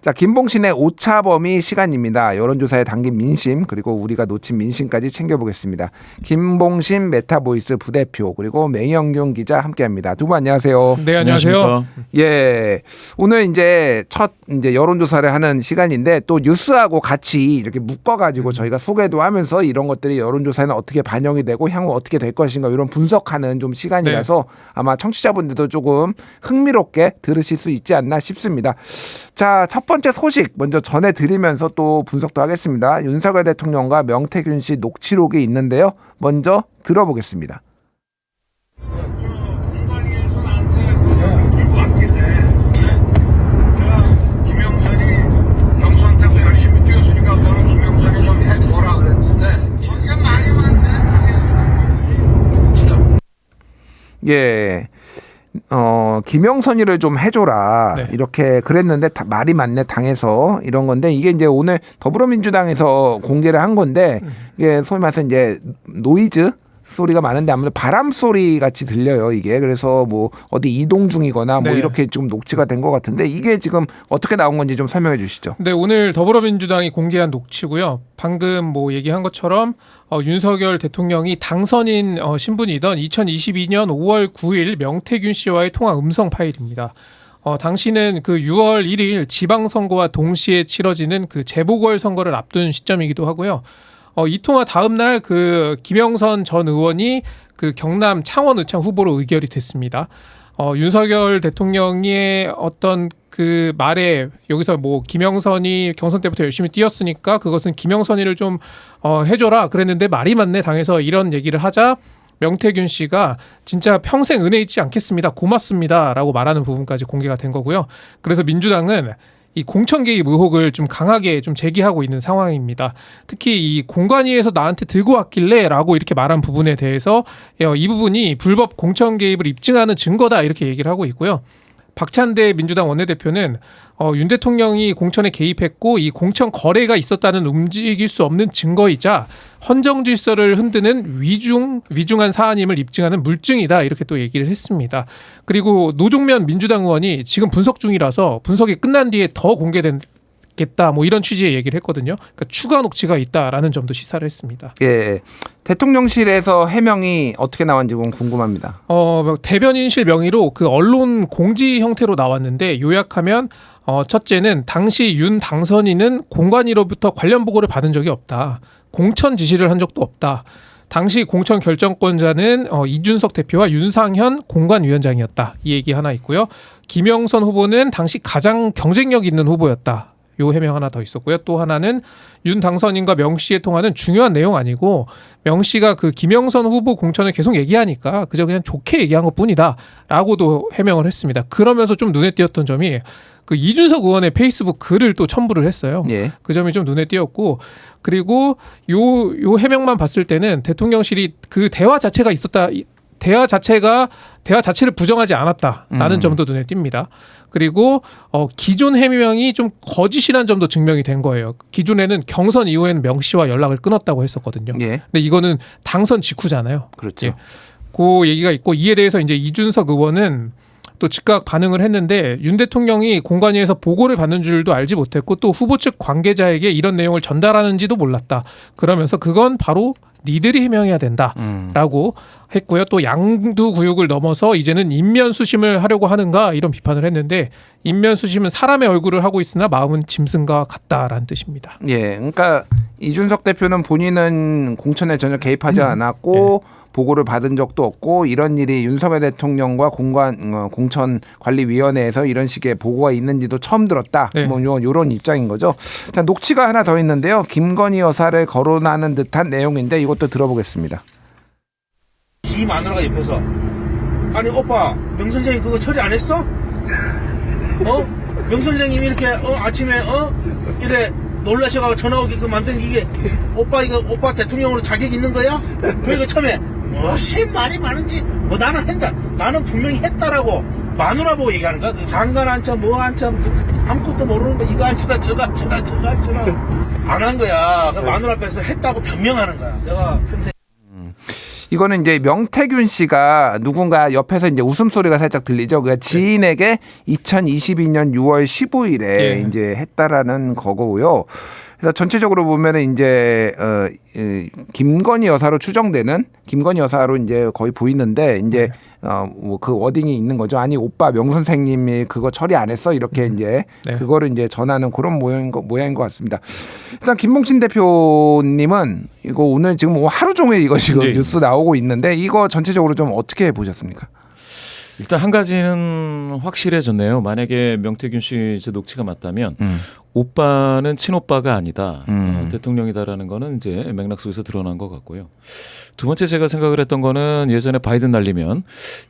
자, 김봉신의 오차범위 시간입니다. 여론조사에 담긴 민심 그리고 우리가 놓친 민심까지 챙겨보겠습니다. 김봉신 메타보이스 부대표 그리고 맹영균 기자 함께합니다. 두 분 안녕하세요. 네, 안녕하세요. 예, 오늘 이제 첫 여론조사를 하는 시간인데 또 뉴스하고 같이 이렇게 묶어가지고 저희가 소개도 하면서 이런 것들이 여론조사에는 어떻게 반영이 되고 향후 어떻게 될 것인가 이런 분석하는 좀 시간이라서 아마 청취자분들도 조금 흥미롭게 들으실 수 있지 않나 싶습니다. 자, 첫 번째 소식 먼저 전해드리면서 또 분석도 하겠습니다. 윤석열 대통령과 명태균 씨 녹취록이 있는데요. 먼저 들어보겠습니다. 예, 김영선이를 좀 해줘라. 네. 이렇게 그랬는데 말이 맞네 당에서 이런 건데 이게 이제 오늘 더불어민주당에서 공개를 한 건데 이게 소위 말해서 이제 노이즈 소리가 많은데 아무래도 바람 소리 같이 들려요 이게. 그래서 뭐 어디 이동 중이거나 뭐 이렇게 좀 녹취가 된 것 같은데 이게 지금 어떻게 나온 건지 좀 설명해 주시죠. 네, 오늘 더불어민주당이 공개한 녹취고요. 방금 뭐 얘기한 것처럼 윤석열 대통령이 당선인 신분이던 2022년 5월 9일 명태균 씨와의 통화 음성 파일입니다. 당시는 그 6월 1일 지방선거와 동시에 치러지는 그 재보궐선거를 앞둔 시점이기도 하고요. 이 통화 다음 날 그 김영선 전 의원이 그 경남 창원의창 후보로 의결이 됐습니다. 윤석열 대통령의 어떤 그 말에 여기서 뭐 김영선이 경선 때부터 열심히 뛰었으니까 그것은 김영선이를 좀 해줘라 그랬는데 말이 맞네 당에서 이런 얘기를 하자 명태균 씨가 진짜 평생 은혜 잊지 않겠습니다. 고맙습니다. 라고 말하는 부분까지 공개가 된 거고요. 그래서 민주당은 이 공천 개입 의혹을 좀 강하게 좀 제기하고 있는 상황입니다. 특히 이 공관위에서 나한테 들고 왔길래 라고 이렇게 말한 부분에 대해서 이 부분이 불법 공천 개입을 입증하는 증거다 이렇게 얘기를 하고 있고요. 박찬대 민주당 원내대표는 윤 대통령이 공천에 개입했고 이 공천 거래가 있었다는 움직일 수 없는 증거이자 헌정 질서를 흔드는 위중한 사안임을 입증하는 물증이다 이렇게 또 얘기를 했습니다. 그리고 노종면 민주당 의원이 지금 분석 중이라서 분석이 끝난 뒤에 더 공개되겠다 뭐 이런 취지의 얘기를 했거든요. 그러니까 추가 녹취가 있다라는 점도 시사를 했습니다. 예, 대통령실에서 해명이 어떻게 나왔는지 궁금합니다. 대변인실 명의로 그 언론 공지 형태로 나왔는데 요약하면 첫째는 당시 윤 당선인은 공관위로부터 관련 보고를 받은 적이 없다. 공천 지시를 한 적도 없다. 당시 공천 결정권자는 이준석 대표와 윤상현 공관위원장이었다. 이 얘기 하나 있고요. 김영선 후보는 당시 가장 경쟁력 있는 후보였다. 요 해명 하나 더 있었고요. 또 하나는 윤 당선인과 명 씨의 통화는 중요한 내용 아니고 명 씨가 그 김영선 후보 공천을 계속 얘기하니까 그저 그냥 좋게 얘기한 것뿐이다 라고도 해명을 했습니다. 그러면서 좀 눈에 띄었던 점이 그 이준석 의원의 페이스북 글을 또 첨부를 했어요. 예. 그 점이 좀 눈에 띄었고 그리고 요 해명만 봤을 때는 대통령실이 그 대화 자체가 있었다. 대화 자체를 부정하지 않았다라는 점도 눈에 띕니다. 그리고 기존 해명이 좀 거짓이라는 점도 증명이 된 거예요. 기존에는 경선 이후에는 명 씨와 연락을 끊었다고 했었거든요. 예. 근데 이거는 당선 직후잖아요. 그렇죠. 예. 그 얘기가 있고 이에 대해서 이제 이준석 의원은 또 즉각 반응을 했는데 윤 대통령이 공관위에서 보고를 받는 줄도 알지 못했고 또 후보 측 관계자에게 이런 내용을 전달하는지도 몰랐다. 그러면서 그건 바로 니들이 해명해야 된다라고 했고요. 또 양두구육을 넘어서 이제는 인면수심을 하려고 하는가 이런 비판을 했는데 인면수심은 사람의 얼굴을 하고 있으나 마음은 짐승과 같다라는 뜻입니다. 예, 그러니까 이준석 대표는 본인은 공천에 전혀 개입하지 않았고 보고를 받은 적도 없고 이런 일이 윤석열 대통령과 공천관리위원회에서 이런 식의 보고가 있는지도 처음 들었다. 네. 뭐 이런 입장인 거죠. 자, 녹취가 하나 더 있는데요. 김건희 여사를 거론하는 듯한 내용인데 이것도 들어보겠습니다. 지 마누라가 옆에서 아니 오빠 명 선생님 그거 처리 안 했어? 명 선생님이 이렇게 아침에 이래 놀라셔가지고 전화 오게끔 만든 이게 오빠 대통령으로 자격 있는 거야? 그러니까 처음에 무슨 말이 많은지 나는 했다. 나는 분명히 했다라고 마누라 보고 얘기하는 거야. 그 장관 한참 뭐 한참 아무것도 모르는 거 이거 한치라 저거 한치라 안 한 거야. 그 마누라 앞에서 했다고 변명하는 거야. 내가 평생 이거는 이제 명태균 씨가 누군가 옆에서 이제 웃음소리가 살짝 들리죠. 그러니까 지인에게 2022년 6월 15일에 예. 이제 했다라는 거고요. 그래서 전체적으로 보면은 이제 김건희 여사로 추정되는 김건희 여사로 이제 거의 보이는데 이제 뭐 그 워딩이 있는 거죠. 아니 오빠 명 선생님이 그거 처리 안 했어 이렇게 이제 네. 그거를 이제 전하는 그런 모양인 것 같습니다. 일단 김봉신 대표님은 이거 오늘 지금 뭐 하루 종일 이거 지금 네. 뉴스 나오고 있는데 이거 전체적으로 좀 어떻게 보셨습니까? 일단 한 가지는 확실해졌네요. 만약에 명태균 씨 제 녹취가 맞다면 오빠는 친오빠가 아니다. 대통령이다라는 거는 이제 맥락 속에서 드러난 것 같고요. 두 번째 제가 생각을 했던 거는 예전에 바이든 날리면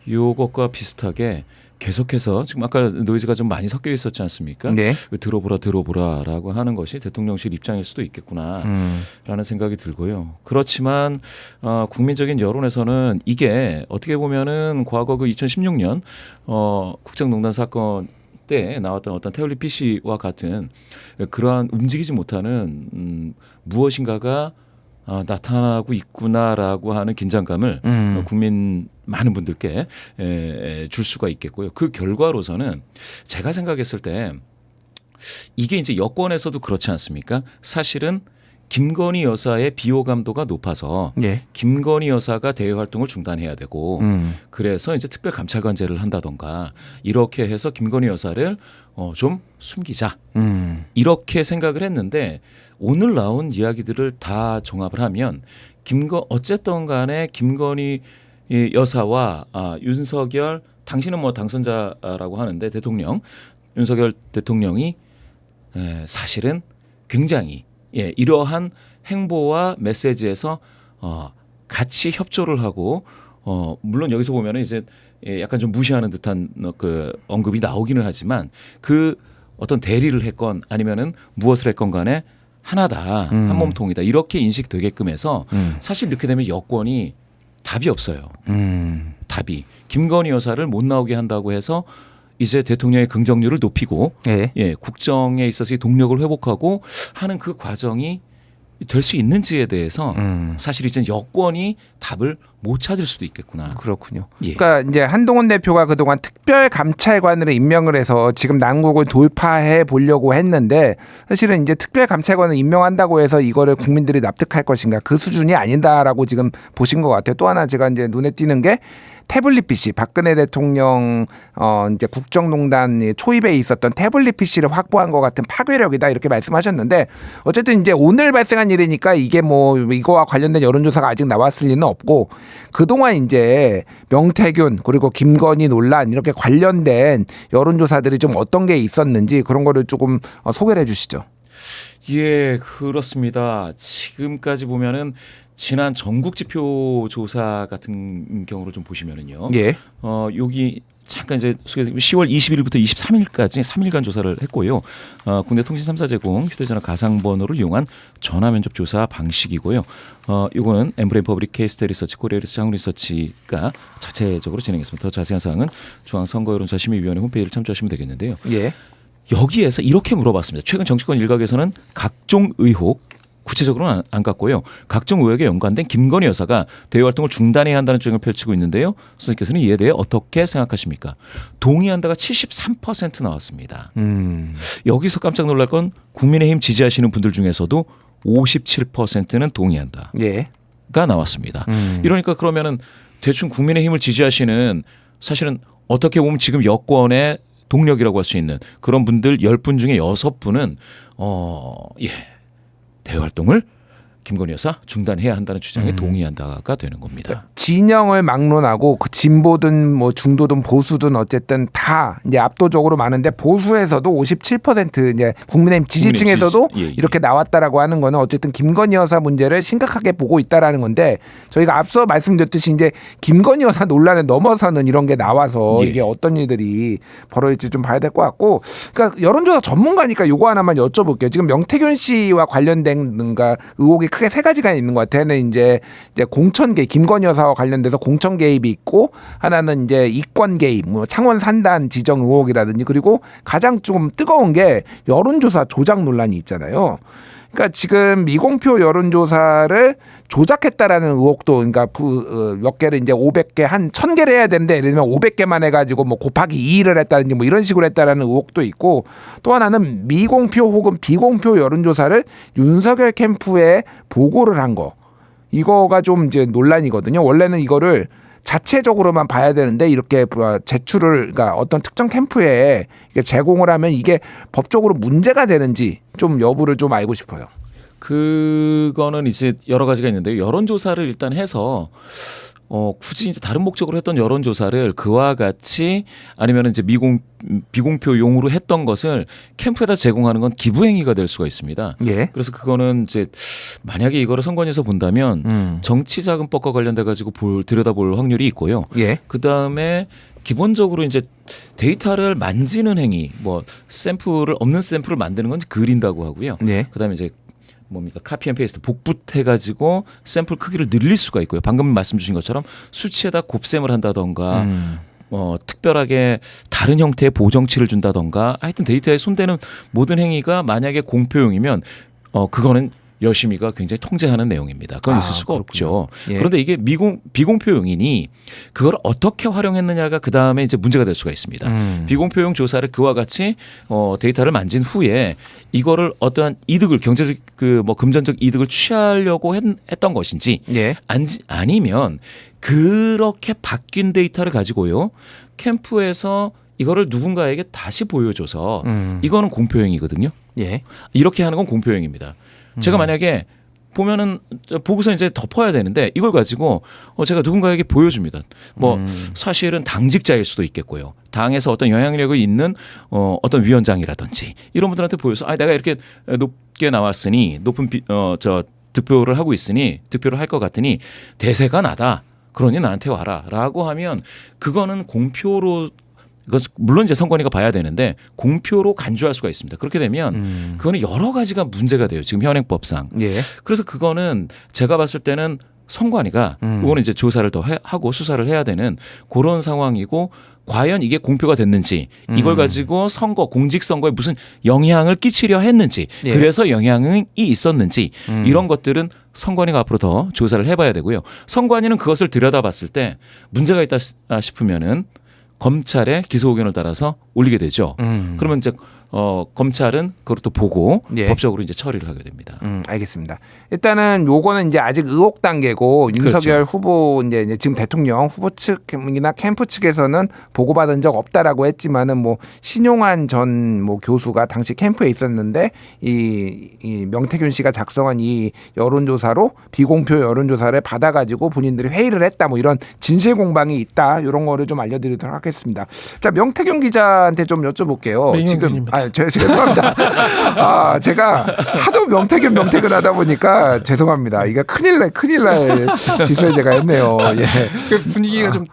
요것과 비슷하게 계속해서 지금 아까 노이즈가 좀 많이 섞여 있었지 않습니까? 네. 들어보라라고 하는 것이 대통령실 입장일 수도 있겠구나라는 생각이 들고요. 그렇지만 국민적인 여론에서는 이게 어떻게 보면은 과거 그 2016년 국정농단 사건 때 나왔던 어떤 태블릿 PC와 같은 그러한 움직이지 못하는 무엇인가가 나타나고 있구나라고 하는 긴장감을 국민 많은 분들께 줄 수가 있겠고요. 그 결과로서는 제가 생각했을 때 이게 이제 여권에서도 그렇지 않습니까? 사실은 김건희 여사의 비호감도가 높아서 예. 김건희 여사가 대외 활동을 중단해야 되고 그래서 이제 특별 감찰관제를 한다던가 이렇게 해서 김건희 여사를 좀 숨기자 이렇게 생각을 했는데 오늘 나온 이야기들을 다 종합을 하면 어쨌든 간에 김건희 여사와 윤석열 당신은 뭐 당선자라고 하는데 대통령 윤석열 대통령이 사실은 굉장히 이러한 행보와 메시지에서 같이 협조를 하고 물론 여기서 보면은 이제 약간 좀 무시하는 듯한 그 언급이 나오기는 하지만 그 어떤 대리를 했건 아니면은 무엇을 했건 간에 하나다 한 몸통이다 이렇게 인식되게끔 해서 사실 이렇게 되면 여권이 답이 없어요. 답이 김건희 여사를 못 나오게 한다고 해서 이제 대통령의 긍정률을 높이고 국정에 있어서의 동력을 회복하고 하는 그 과정이 될 수 있는지에 대해서 사실 이제 여권이 답을 못 찾을 수도 있겠구나. 그렇군요. 예. 그러니까 이제 한동훈 대표가 그동안 특별 감찰관으로 임명을 해서 지금 난국을 돌파해 보려고 했는데 사실은 이제 특별 감찰관을 임명한다고 해서 이거를 국민들이 납득할 것인가 그 수준이 아니다라고 지금 보신 것 같아요. 또 하나 제가 이제 눈에 띄는 게 태블릿 PC 박근혜 대통령 이제 국정농단 초입에 있었던 태블릿 PC를 확보한 것 같은 파괴력이다 이렇게 말씀하셨는데 어쨌든 이제 오늘 발생한 일이니까 이게 뭐 이거와 관련된 여론조사가 아직 나왔을 리는 없고 그동안 이제 명태균 그리고 김건희 논란 이렇게 관련된 여론조사들이 좀 어떤 게 있었는지 그런 거를 조금 소개를 해주시죠. 예, 그렇습니다. 지금까지 보면은 지난 전국 지표 조사 같은 경우로 좀 보시면은요. 예. 여기 잠깐 이제 10월 20일부터 23일까지 3일간 조사를 했고요. 국내 통신 3사 제공 휴대전화 가상번호를 이용한 전화 면접 조사 방식이고요. 이거는 엠브레인 퍼블릭 케이스테 리서치 코리아 리서치 한국 리서치가 자체적으로 진행했습니다. 더 자세한 사항은 중앙선거여론조사심의위원회 홈페이지를 참조하시면 되겠는데요. 예. 여기에서 이렇게 물어봤습니다. 최근 정치권 일각에서는 각종 의혹 구체적으로는 안 갔고요. 각종 의혹에 연관된 김건희 여사가 대외 활동을 중단해야 한다는 주장을 펼치고 있는데요. 선생님께서는 이에 대해 어떻게 생각하십니까? 동의한다가 73% 나왔습니다. 여기서 깜짝 놀랄 건 국민의힘 지지하시는 분들 중에서도 57%는 동의한다가 예. 나왔습니다. 이러니까 그러면은 대충 국민의힘을 지지하시는 사실은 어떻게 보면 지금 여권의 동력이라고 할 수 있는 그런 분들 10분 중에 6분은 대외 활동을 김건희 여사 중단해야 한다는 주장에 동의한다가 되는 겁니다. 진영을 막론하고 그 진보든 뭐 중도든 보수든 어쨌든 다 이제 압도적으로 많은데 보수에서도 57% 이제 국민의힘 지지층에서도 예. 이렇게 나왔다라고 하는 거는 어쨌든 김건희 여사 문제를 심각하게 보고 있다라는 건데 저희가 앞서 말씀드렸듯이 이제 김건희 여사 논란에 넘어서는 이런 게 나와서 예. 이게 어떤 일들이 벌어질지 좀 봐야 될 것 같고 그러니까 여론조사 전문가니까 요거 하나만 여쭤볼게요. 지금 명태균 씨와 관련된 뭔가 의혹이 크게 세 가지가 있는 것 같아요. 하나는 이제 공천 개입, 김건희 여사와 관련돼서 공천 개입이 있고 하나는 이제 이권 개입, 뭐 창원 산단 지정 의혹이라든지 그리고 가장 좀 뜨거운 게 여론조사 조작 논란이 있잖아요. 그러니까 지금 미공표 여론조사를 조작했다라는 의혹도 그러니까 몇 개를 이제 500개 한 1000개를 해야 되는데 예를 들면 500개만 해가지고 뭐 곱하기 2를 했다든지 뭐 이런 식으로 했다라는 의혹도 있고 또 하나는 미공표 혹은 비공표 여론조사를 윤석열 캠프에 보고를 한 거 이거가 좀 이제 논란이거든요. 원래는 이거를 자체적으로만 봐야 되는데 이렇게 제출을 그러니까 어떤 특정 캠프에 제공을 하면 이게 법적으로 문제가 되는지 좀 여부를 좀 알고 싶어요. 그거는 이제 여러 가지가 있는데요. 여론조사를 일단 해서 굳이 이제 다른 목적으로 했던 여론조사를 그와 같이 아니면 이제 비공표용으로 했던 것을 캠프에다 제공하는 건 기부행위가 될 수가 있습니다. 예. 그래서 그거는 이제 만약에 이거를 선관위에서 본다면 정치자금법과 관련돼 가지고 들여다볼 확률이 있고요. 예. 그 다음에 기본적으로 이제 데이터를 만지는 행위, 뭐 샘플을 없는 샘플을 만드는 건 그린다고 하고요. 예. 그다음에 이제 뭡니까 카피 앤 페이스트 복붙해 가지고 샘플 크기를 늘릴 수가 있고요. 방금 말씀 주신 것처럼 수치에다 곱셈을 한다던가 특별하게 다른 형태의 보정치를 준다던가 하여튼 데이터에 손대는 모든 행위가 만약에 공표용이면 그거는 여심이가 굉장히 통제하는 내용입니다. 그건 있을 수가 그렇군요. 없죠. 예. 그런데 이게 비공표용이니 그걸 어떻게 활용했느냐가 그 다음에 이제 문제가 될 수가 있습니다. 비공표용 조사를 그와 같이 데이터를 만진 후에 이거를 어떠한 이득을 경제적 뭐 금전적 이득을 취하려고 했던 것인지 예. 아니면 그렇게 바뀐 데이터를 가지고요 캠프에서 이거를 누군가에게 다시 보여줘서 이거는 공표행위거든요. 예. 이렇게 하는 건 공표행위입니다. 제가 만약에 보면은 보고서 이제 덮어야 되는데 이걸 가지고 제가 누군가에게 보여줍니다. 뭐 사실은 당직자일 수도 있겠고요. 당에서 어떤 영향력을 있는 어떤 위원장이라든지 이런 분들한테 보여서 내가 이렇게 높게 나왔으니 높은 득표를 하고 있으니 득표를 할 것 같으니 대세가 나다. 그러니 나한테 와라라고 하면 그거는 공표로 물론 이제 선관위가 봐야 되는데 공표로 간주할 수가 있습니다. 그렇게 되면 그거는 여러 가지가 문제가 돼요. 지금 현행법상. 예. 그래서 그거는 제가 봤을 때는 선관위가 이거는 이제 조사를 더 하고 수사를 해야 되는 그런 상황이고 과연 이게 공표가 됐는지 이걸 가지고 공직선거에 무슨 영향을 끼치려 했는지 예. 그래서 영향이 있었는지 이런 것들은 선관위가 앞으로 더 조사를 해봐야 되고요. 선관위는 그것을 들여다봤을 때 문제가 있다 싶으면은 검찰의 기소 의견을 따라서 올리게 되죠. 그러면 이제 검찰은 그걸 또 보고 예. 법적으로 이제 처리를 하게 됩니다. 알겠습니다. 일단은 요거는 이제 아직 의혹 단계고 윤석열 그렇죠. 후보 이제 지금 대통령 후보 측이나 캠프 측에서는 보고받은 적 없다라고 했지만은 뭐 신용환 전 뭐 교수가 당시 캠프에 있었는데 이 명태균 씨가 작성한 이 여론조사로 비공표 여론조사를 받아가지고 본인들이 회의를 했다 뭐 이런 진실 공방이 있다 이런 거를 좀 알려드리도록 하겠습니다. 자 명태균 기자한테 좀 여쭤볼게요. 지금 죄송합니다. 제가 하도 명태균 하다 보니까 죄송합니다. 이게 큰일 날 지수에 제가 했네요. 예. 그 분위기가 좀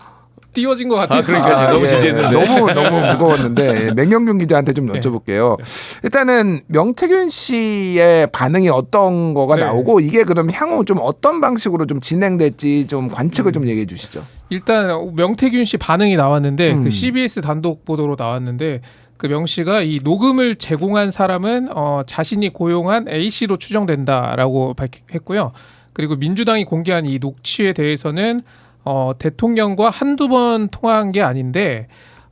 띄워진 것 같아요. 그러니까요. 너무 지지했는데. 너무 무거웠는데 맹경균 기자한테 좀 여쭤볼게요. 일단은 명태균 씨의 반응이 어떤 거가 네. 나오고 이게 그럼 향후 좀 어떤 방식으로 좀 진행될지 좀 관측을 좀 얘기해 주시죠. 일단 명태균 씨 반응이 나왔는데 그 CBS 단독 보도로 나왔는데 그 명 씨가 이 녹음을 제공한 사람은 자신이 고용한 A 씨로 추정된다라고 했고요. 그리고 민주당이 공개한 이 녹취에 대해서는 대통령과 한두 번 통화한 게 아닌데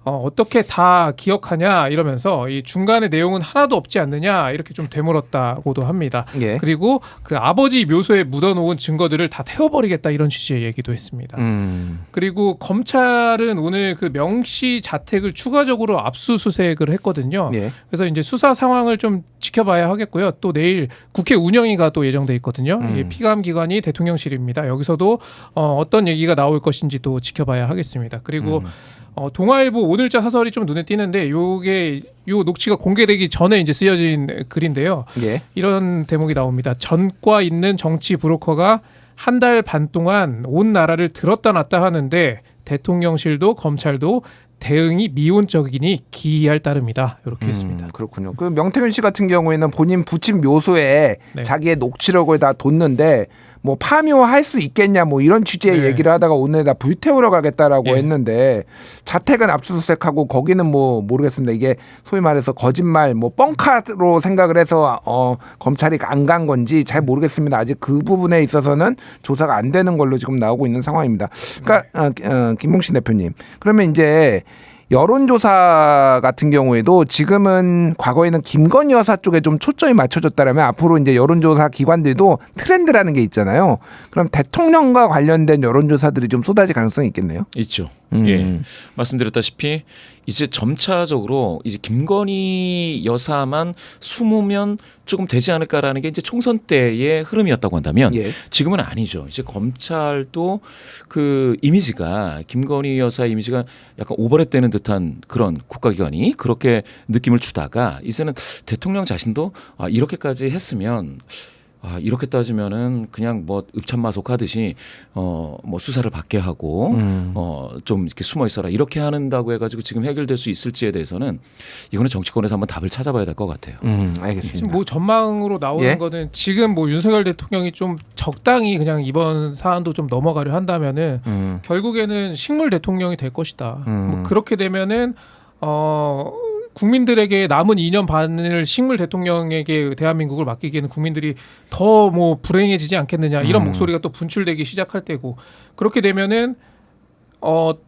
어떻게 다 기억하냐 이러면서 이 중간에 내용은 하나도 없지 않느냐 이렇게 좀 되물었다고도 합니다. 예. 그리고 그 아버지 묘소에 묻어놓은 증거들을 다 태워버리겠다 이런 취지의 얘기도 했습니다. 그리고 검찰은 오늘 그 명씨 자택을 추가적으로 압수수색을 했거든요. 예. 그래서 이제 수사 상황을 좀 지켜봐야 하겠고요. 또 내일 국회 운영위가 또 예정돼 있거든요. 이게 피감 기관이 대통령실입니다. 여기서도 어떤 얘기가 나올 것인지 또 지켜봐야 하겠습니다. 그리고 동아일보 오늘자 사설이 좀 눈에 띄는데 요 녹취가 공개되기 전에 이제 쓰여진 글인데요. 예. 이런 대목이 나옵니다. 전과 있는 정치 브로커가 한 달 반 동안 온 나라를 들었다 놨다 하는데 대통령실도 검찰도 대응이 미온적이니 기이할 따름이다. 이렇게 했습니다. 그렇군요. 그 명태균 씨 같은 경우에는 본인 부친 묘소에 네. 자기의 녹취록을 다 뒀는데 뭐 파묘할 수 있겠냐 뭐 이런 취지의 네. 얘기를 하다가 오늘에다 불태우러 가겠다라고 예. 했는데 자택은 압수수색하고 거기는 뭐 모르겠습니다. 이게 소위 말해서 거짓말 뭐 뻥카로 생각을 해서 검찰이 안 간 건지 잘 모르겠습니다. 아직 그 부분에 있어서는 조사가 안 되는 걸로 지금 나오고 있는 상황입니다. 그러니까 김봉신 대표님, 그러면 이제 여론조사 같은 경우에도 지금은 과거에는 김건희 여사 쪽에 좀 초점이 맞춰졌다면 앞으로 이제 여론조사 기관들도 트렌드라는 게 있잖아요. 그럼 대통령과 관련된 여론조사들이 좀 쏟아질 가능성이 있겠네요. 있죠. 예, 말씀드렸다시피 이제 점차적으로 이제 김건희 여사만 숨으면 조금 되지 않을까라는 게 이제 총선 때의 흐름이었다고 한다면 예. 지금은 아니죠. 이제 검찰도 그 이미지가 김건희 여사 이미지가 약간 오버랩되는 듯한 그런 국가기관이 그렇게 느낌을 주다가 이제는 대통령 자신도 이렇게까지 했으면. 이렇게 따지면은 그냥 뭐 읍참마속하듯이 뭐 수사를 받게 하고 좀 이렇게 숨어 있어라 이렇게 한다고 해가지고 지금 해결될 수 있을지에 대해서는 이거는 정치권에서 한번 답을 찾아봐야 될 것 같아요. 알겠습니다. 지금 뭐 전망으로 나오는 예? 거는 지금 뭐 윤석열 대통령이 좀 적당히 그냥 이번 사안도 좀 넘어가려 한다면은 결국에는 식물 대통령이 될 것이다. 뭐 그렇게 되면은 국민들에게 남은 2년 반을 식물 대통령에게 대한민국을 맡기기에는 국민들이 더 뭐 불행해지지 않겠느냐 이런 목소리가 또 분출되기 시작할 때고 그렇게 되면은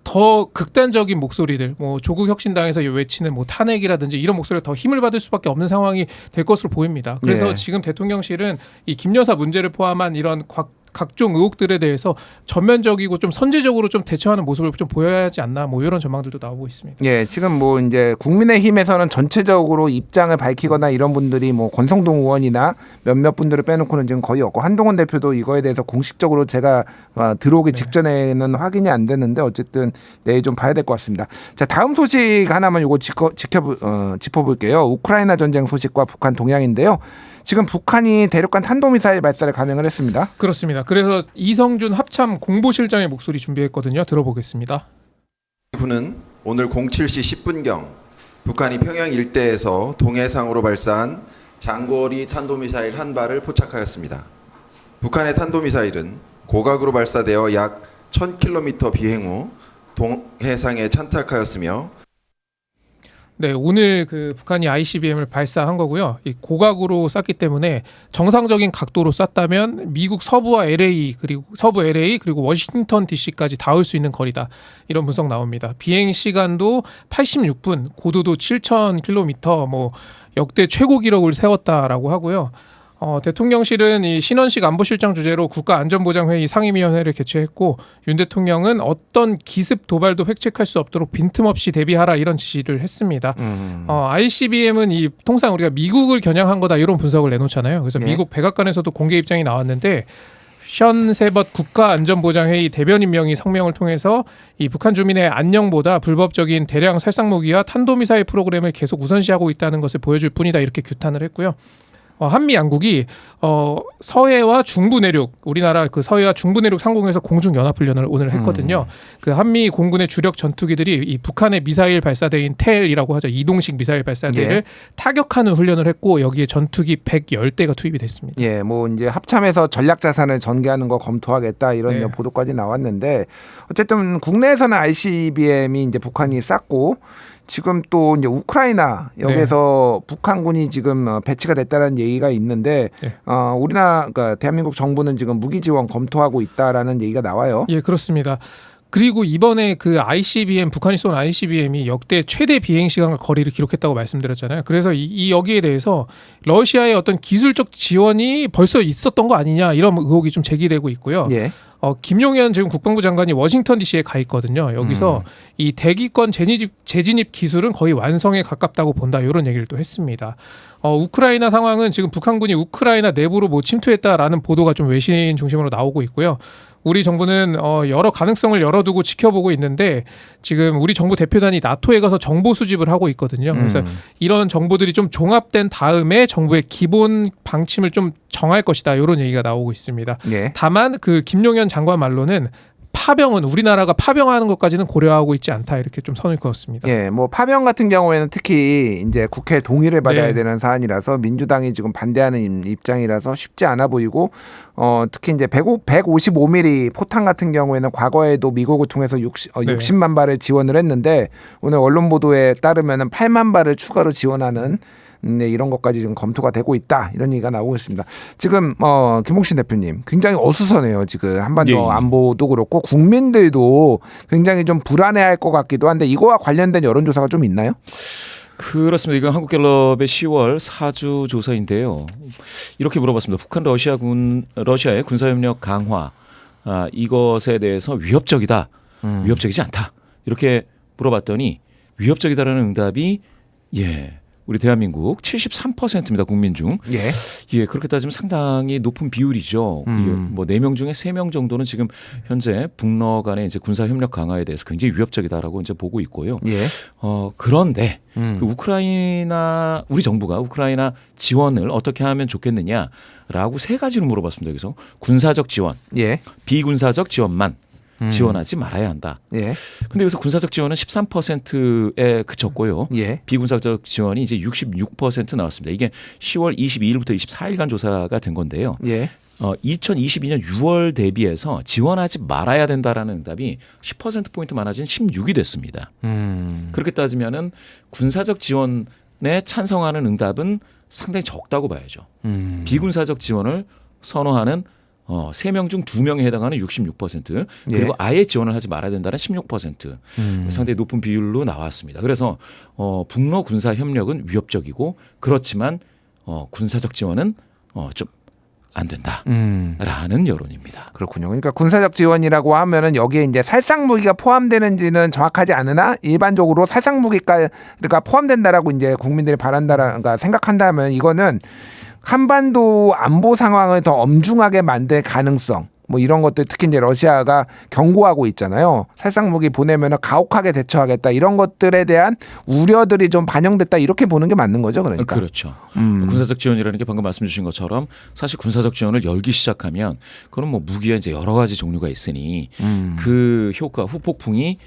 더 극단적인 목소리들 뭐 조국 혁신당에서 외치는 뭐 탄핵이라든지 이런 목소리가 더 힘을 받을 수밖에 없는 상황이 될 것으로 보입니다. 그래서 네. 지금 대통령실은 이 김 여사 문제를 포함한 이런 각종 의혹들에 대해서 전면적이고 좀 선제적으로 좀 대처하는 모습을 좀 보여야 하지 않나 뭐 이런 전망들도 나오고 있습니다. 예, 지금 뭐 이제 국민의힘에서는 전체적으로 입장을 밝히거나 이런 분들이 뭐 권성동 의원이나 몇몇 분들을 빼놓고는 지금 거의 없고 한동훈 대표도 이거에 대해서 공식적으로 제가 들어오기 직전에는 확인이 안 됐는데 어쨌든 내일 좀 봐야 될 것 같습니다. 자, 다음 소식 하나만 요거 짚어볼게요. 우크라이나 전쟁 소식과 북한 동향인데요. 지금 북한이 대륙간 탄도미사일 발사를 감행을 했습니다. 그렇습니다. 그래서 이성준 합참 공보실장의 목소리 준비했거든요. 들어보겠습니다. 군은 오늘 07시 10분경 북한이 평양 일대에서 동해상으로 발사한 장거리 탄도미사일 한 발을 포착하였습니다. 북한의 탄도미사일은 고각으로 발사되어 약 1000km 비행 후 동해상에 착륙하였으며 네, 오늘 그 북한이 ICBM을 발사한 거고요. 이 고각으로 쐈기 때문에 정상적인 각도로 쐈다면 미국 서부와 LA 그리고 워싱턴 DC까지 닿을 수 있는 거리다. 이런 분석 나옵니다. 비행 시간도 86분, 고도도 7,000km, 뭐 역대 최고 기록을 세웠다라고 하고요. 대통령실은 이 신원식 안보실장 주재로 국가안전보장회의 상임위원회를 개최했고 윤 대통령은 어떤 기습 도발도 획책할 수 없도록 빈틈없이 대비하라 이런 지시를 했습니다. ICBM은 이 통상 우리가 미국을 겨냥한 거다 이런 분석을 내놓잖아요. 그래서 네. 미국 백악관에서도 공개 입장이 나왔는데 션 세벗 국가안전보장회의 대변인 명의 성명을 통해서 이 북한 주민의 안녕보다 불법적인 대량 살상무기와 탄도미사일 프로그램을 계속 우선시하고 있다는 것을 보여줄 뿐이다 이렇게 규탄을 했고요. 한미 양국이 서해와 중부 내륙 우리나라 그 서해와 중부 내륙 상공에서 공중 연합 훈련을 오늘 했거든요. 그 한미 공군의 주력 전투기들이 이 북한의 미사일 발사대인 텔이라고 하죠. 이동식 미사일 발사대를 예. 타격하는 훈련을 했고 여기에 전투기 110대가 투입이 됐습니다. 예, 뭐 이제 합참에서 전략 자산을 전개하는 거 검토하겠다 이런 네. 보도까지 나왔는데 어쨌든 국내에서는 ICBM이 이제 북한이 쐈고 지금 또 이제 우크라이나 여기서 북한군이 지금 배치가 됐다는 얘기가 있는데 네. 우리나라 그러니까 대한민국 정부는 지금 무기 지원 검토하고 있다라는 얘기가 나와요. 예, 그렇습니다. 그리고 이번에 그 ICBM 북한이 쏜 ICBM이 역대 최대 비행 시간과 거리를 기록했다고 말씀드렸잖아요. 그래서 이 여기에 대해서 러시아의 어떤 기술적 지원이 벌써 있었던 거 아니냐 이런 의혹이 좀 제기되고 있고요. 예. 김용현 지금 국방부 장관이 워싱턴 DC에 가 있거든요. 여기서 이 대기권 재진입 기술은 거의 완성에 가깝다고 본다 이런 얘기를 또 했습니다. 우크라이나 상황은 지금 북한군이 우크라이나 내부로 뭐 침투했다라는 보도가 좀 외신 중심으로 나오고 있고요. 우리 정부는 여러 가능성을 열어두고 지켜보고 있는데 지금 우리 정부 대표단이 나토에 가서 정보 수집을 하고 있거든요. 그래서 이런 정보들이 좀 종합된 다음에 정부의 기본 방침을 좀 정할 것이다 이런 얘기가 나오고 있습니다. 예. 다만 그 김용현 장관 말로는 파병은 우리나라가 파병하는 것까지는 고려하고 있지 않다 이렇게 좀 선을 그었습니다. 예, 뭐 파병 같은 경우에는 특히 이제 국회 동의를 받아야 네. 되는 사안이라서 민주당이 지금 반대하는 입장이라서 쉽지 않아 보이고 특히 이제 155mm 포탄 같은 경우에는 과거에도 미국을 통해서 네. 60만 발을 지원을 했는데 오늘 언론 보도에 따르면은 8만 발을 추가로 지원하는 네, 이런 것까지 지금 검토가 되고 있다 이런 얘기가 나오고 있습니다. 지금 김홍신 대표님 굉장히 어수선해요. 지금 한반도 예, 예. 안보도 그렇고 국민들도 굉장히 좀 불안해할 것 같기도 한데 이거와 관련된 여론조사가 좀 있나요? 그렇습니다. 이건 한국갤럽의 10월 4주 조사인데요. 이렇게 물어봤습니다. 북한 러시아의 군사협력 강화 이것에 대해서 위협적이다, 위협적이지 않다 이렇게 물어봤더니 위협적이다라는 응답이 우리 대한민국 73%입니다. 국민 중. 예. 그렇게 따지면 상당히 높은 비율이죠. 뭐 4명 중에 3명 정도는 지금 현재 북러 간의 이제 군사 협력 강화에 대해서 굉장히 위협적이다라고 이제 보고 있고요. 예. 그런데 그 우리 정부가 우크라이나 지원을 어떻게 하면 좋겠느냐라고 3가지로 물어봤습니다. 그래서 군사적 지원, 예. 비군사적 지원만 지원하지 말아야 한다. 예. 근데 여기서 군사적 지원은 13%에 그쳤고요. 예. 비군사적 지원이 이제 66% 나왔습니다. 이게 10월 22일부터 24일간 조사가 된 건데요. 예. 2022년 6월 대비해서 지원하지 말아야 된다라는 응답이 10%포인트 많아진 16이 됐습니다. 그렇게 따지면은 군사적 지원에 찬성하는 응답은 상당히 적다고 봐야죠. 비군사적 지원을 선호하는 3명 중 2명에 해당하는 66% 그리고 아예 지원을 하지 말아야 된다는 16% 상당히 높은 비율로 나왔습니다. 그래서 북러 군사 협력은 위협적이고 그렇지만 군사적 지원은 좀 안 된다라는 여론입니다. 그렇군요. 그러니까 군사적 지원이라고 하면은 여기에 이제 살상 무기가 포함되는지는 정확하지 않으나 일반적으로 살상 무기가 포함된다라고 이제 국민들이 바란다라가 생각한다면 이거는 한반도 안보 상황을 더 엄중하게 만들 가능성 뭐 이런 것들 특히 이제 러시아가 경고하고 있잖아요. 살상 무기 보내면은 가혹하게 대처하겠다 이런 것들에 대한 우려들이 좀 반영됐다 이렇게 보는 게 맞는 거죠, 그러니까. 그렇죠. 군사적 지원이라는 게 방금 말씀 주신 것처럼 사실 군사적 지원을 열기 시작하면 그건 뭐 무기가 이제 여러 가지 종류가 있으니 그 효과 후폭풍이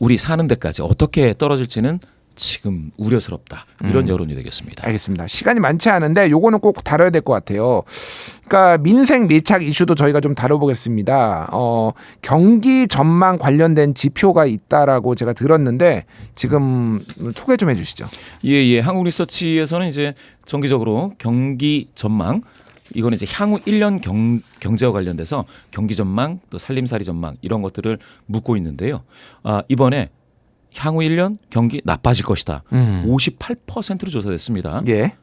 우리 사는 데까지 어떻게 떨어질지는 지금 우려스럽다 이런 여론이 되겠습니다. 알겠습니다. 시간이 많지 않은데 요거는 꼭 다뤄야 될 것 같아요. 그러니까 민생 밀착 이슈도 저희가 좀 다뤄보겠습니다. 경기 전망 관련된 지표가 있다라고 제가 들었는데 지금 소개 좀 해주시죠. 예. 한국리서치에서는 이제 정기적으로 경기 전망 이거는 이제 향후 1년 경제와 관련돼서 경기 전망 또 살림살이 전망 이런 것들을 묻고 있는데요. 이번에 향후 1년 경기 나빠질 것이다. 58%로 조사됐습니다. 예.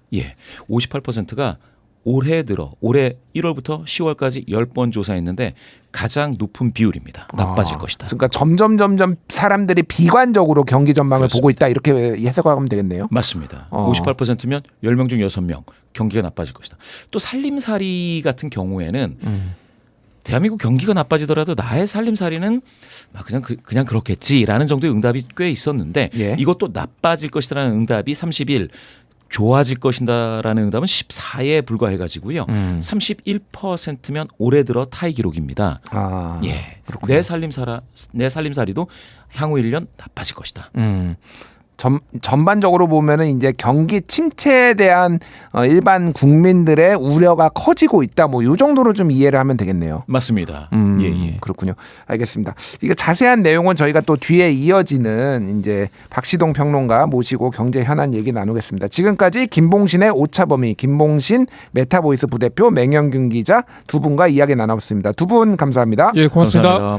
58%가 올해 1월부터 10월까지 10번 조사했는데 가장 높은 비율입니다. 나빠질 것이다. 그러니까 점점 사람들이 비관적으로 경기 전망을 그렇습니다. 보고 있다 이렇게 해석하면 되겠네요. 맞습니다. 58%면 10명 중 6명 경기가 나빠질 것이다. 또 살림살이 같은 경우에는 대한민국 경기가 나빠지더라도 나의 살림살이는 그냥 그렇겠지라는 정도의 응답이 꽤 있었는데 이것도 나빠질 것이라는 응답이 31, 좋아질 것이다라는 응답은 14에 불과해가지고요. 31%면 올해 들어 타이 기록입니다. 내 살림살이도 향후 1년 나빠질 것이다. 전반적으로 보면은 이제 경기 침체에 대한 일반 국민들의 우려가 커지고 있다. 뭐 요 정도로 좀 이해를 하면 되겠네요. 맞습니다. 그렇군요. 알겠습니다. 이게 자세한 내용은 저희가 또 뒤에 이어지는 이제 박시동 평론가 모시고 경제 현안 얘기 나누겠습니다. 지금까지 김봉신의 오차범위, 김봉신 메타보이스 부대표, 맹영균 기자 두 분과 이야기 나눠봤습니다. 두 분 감사합니다. 예, 고맙습니다. 감사합니다.